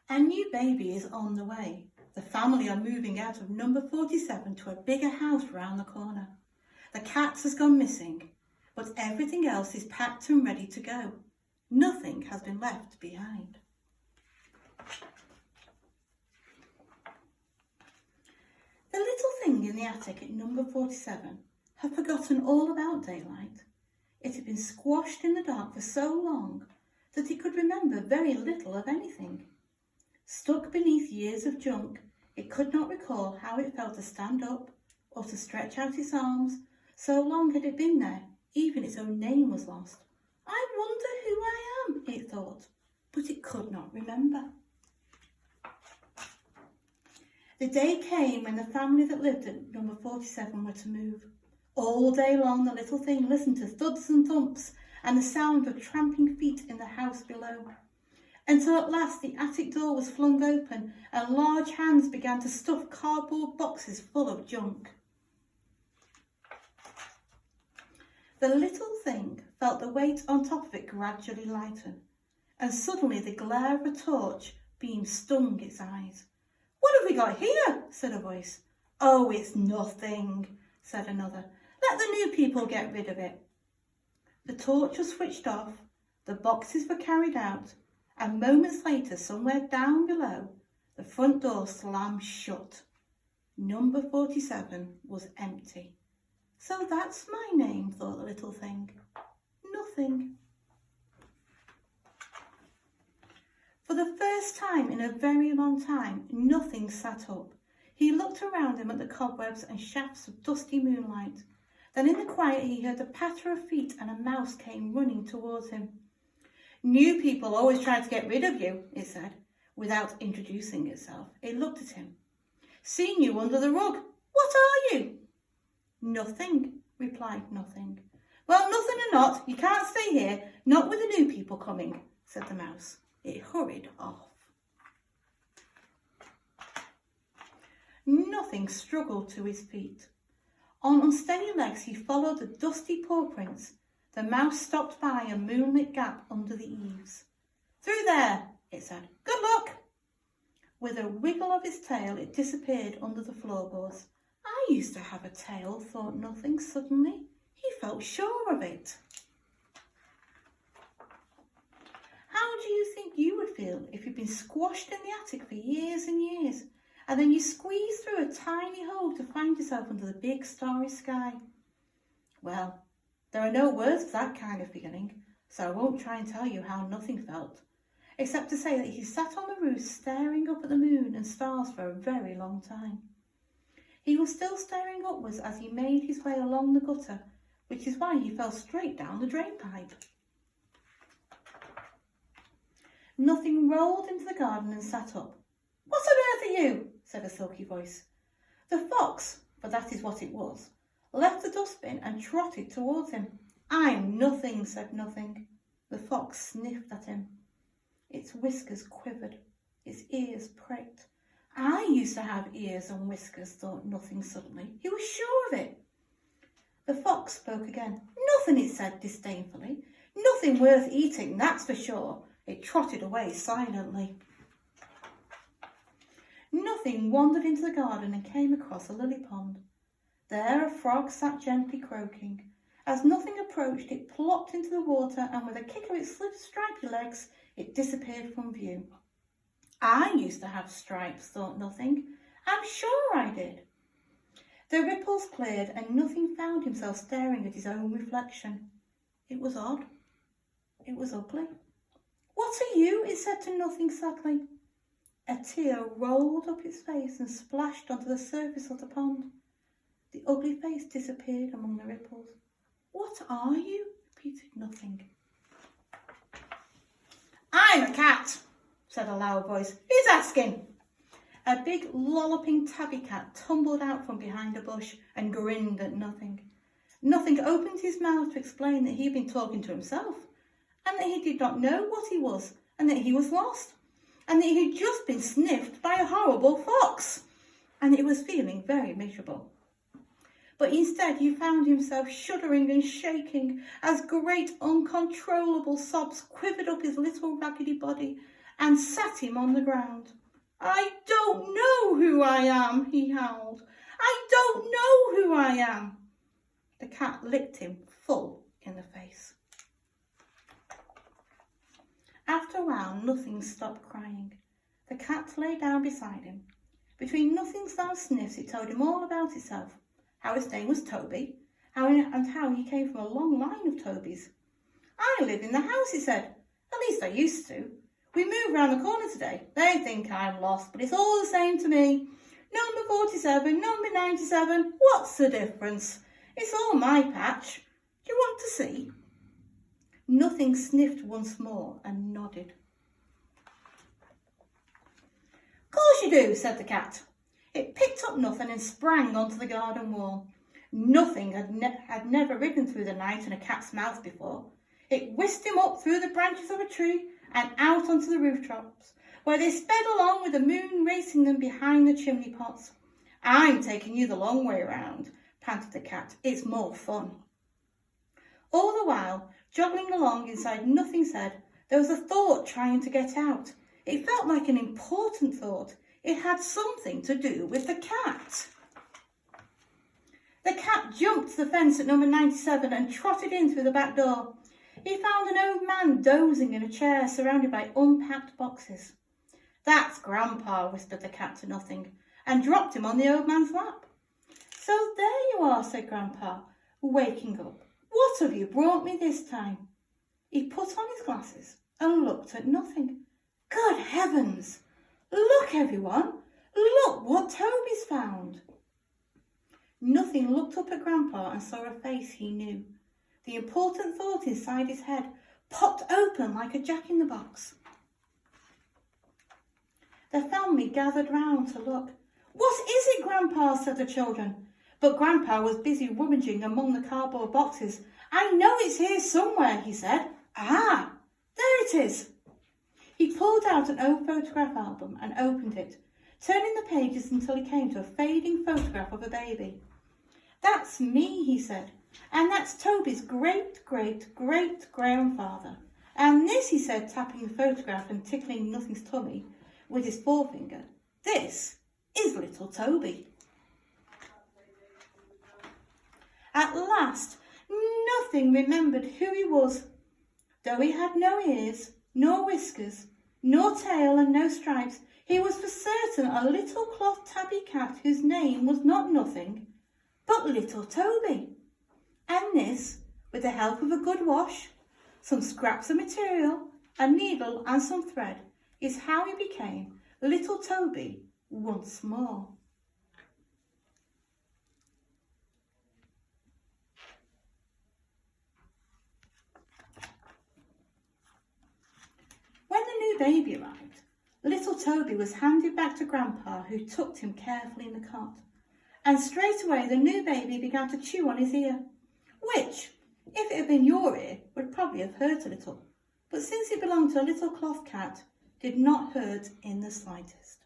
A new baby is on the way. The family are moving out of number 47 to a bigger house round the corner. The cat has gone missing, but everything else is packed and ready to go. Nothing has been left behind. The little thing in the attic at number 47 had forgotten all about daylight. It had been squashed in the dark for so long that it could remember very little of anything. Stuck beneath years of junk, it could not recall how it felt to stand up or to stretch out its arms. So long had it been there, even its own name was lost. I wonder who I am, it thought, but it could not remember. The day came when the family that lived at number 47 were to move. All day long the little thing listened to thuds and thumps and the sound of tramping feet in the house below, until at last the attic door was flung open and large hands began to stuff cardboard boxes full of junk. The little thing felt the weight on top of it gradually lighten, and suddenly the glare of a torch beam stung its eyes. "What have we got here?" said a voice. "Oh, it's nothing," said another. "Let the new people get rid of it." The torch was switched off, the boxes were carried out, and moments later, somewhere down below, the front door slammed shut. Number 47 was empty. So that's my name, thought the little thing. Nothing. For the first time in a very long time, Nothing sat up. He looked around him at the cobwebs and shafts of dusty moonlight. Then in the quiet he heard the patter of feet and a mouse came running towards him. "New people always try to get rid of you," it said. Without introducing itself, it looked at him. "Seen you under the rug. What are you?" "Nothing," replied Nothing. "Well, nothing or not, you can't stay here, not with the new people coming," said the mouse. It hurried off. Nothing struggled to his feet. On unsteady legs he followed the dusty paw prints. The mouse stopped by a moonlit gap under the eaves. "Through there," it said. "Good luck." With a wiggle of its tail it disappeared under the floorboards. I used to have a tail, thought Nothing suddenly. He felt sure of it. How do you think you would feel if you'd been squashed in the attic for years and years, and then you squeezed through a tiny hole to find yourself under the big starry sky? Well, there are no words for that kind of feeling, so I won't try and tell you how Nothing felt, except to say that he sat on the roof staring up at the moon and stars for a very long time. He was still staring upwards as he made his way along the gutter, which is why he fell straight down the drainpipe. Nothing rolled into the garden and sat up. "What on earth are you?" said a silky voice. The fox, for that is what it was, left the dustbin and trotted towards him. "I'm Nothing," said Nothing. The fox sniffed at him. Its whiskers quivered, its ears pricked. I used to have ears and whiskers, thought Nothing suddenly. He was sure of it. The fox spoke again. "Nothing," it said disdainfully. "Nothing worth eating, that's for sure." It trotted away silently. Nothing wandered into the garden and came across a lily pond. There a frog sat gently croaking. As Nothing approached, it plopped into the water and with a kick of its stripy legs, it disappeared from view. I used to have stripes, thought Nothing. I'm sure I did. The ripples cleared and Nothing found himself staring at his own reflection. It was odd. It was ugly. "What are you?" it said to Nothing sadly. A tear rolled up its face and splashed onto the surface of the pond. The ugly face disappeared among the ripples. "What are you?" repeated Nothing. "I'm a cat," said a loud voice. "Who's asking?" A big lolloping tabby cat tumbled out from behind a bush and grinned at Nothing. Nothing opened his mouth to explain that he had been talking to himself, and that he did not know what he was, and that he was lost, and that he had just been sniffed by a horrible fox, and he was feeling very miserable. But instead he found himself shuddering and shaking as great uncontrollable sobs quivered up his little raggedy body, and sat him on the ground. "I don't know who I am," he howled. "I don't know who I am." The cat licked him full in the face. After a while, Nothing stopped crying. The cat lay down beside him. Between Nothing's loud sniffs, it told him all about itself, how his name was Toby, and how he came from a long line of Tobys. "I live in the house," he said. "At least I used to. We moved round the corner today. They think I'm lost, but it's all the same to me. Number 47, number 97, what's the difference? It's all my patch. Do you want to see?" Nothing sniffed once more and nodded. "Course you do," said the cat. It picked up Nothing and sprang onto the garden wall. Nothing had never ridden through the night in a cat's mouth before. It whisked him up through the branches of a tree and out onto the rooftops, where they sped along with the moon racing them behind the chimney pots. "I'm taking you the long way round," panted the cat. "It's more fun." All the while, joggling along inside Nothing's head, there was a thought trying to get out. It felt like an important thought. It had something to do with the cat. The cat jumped to the fence at number 97 and trotted in through the back door. He found an old man dozing in a chair surrounded by unpacked boxes. "That's Grandpa," whispered the cat to Nothing, and dropped him on the old man's lap. "So there you are," said Grandpa, waking up. "What have you brought me this time?" He put on his glasses and looked at Nothing. "Good heavens! Look, everyone! Look what Toby's found!" Nothing looked up at Grandpa and saw a face he knew. The important thought inside his head popped open like a jack-in-the-box. The family gathered round to look. "What is it, Grandpa?" said the children. But Grandpa was busy rummaging among the cardboard boxes. "I know it's here somewhere," he said. "Ah, there it is." He pulled out an old photograph album and opened it, turning the pages until he came to a fading photograph of a baby. "That's me," he said, "and that's Toby's great-great-great-grandfather. And this," he said, tapping the photograph and tickling Nothing's tummy with his forefinger, "this is little Toby." At last, Nothing remembered who he was. Though he had no ears, nor whiskers, nor tail, and no stripes, he was for certain a little cloth tabby cat whose name was not Nothing, but little Toby. And this, with the help of a good wash, some scraps of material, a needle and some thread, is how he became little Toby once more. When the new baby arrived, little Toby was handed back to Grandpa, who tucked him carefully in the cot. And straight away the new baby began to chew on his ear, which, if it had been your ear, would probably have hurt a little. But since it belonged to a little cloth cat, did not hurt in the slightest.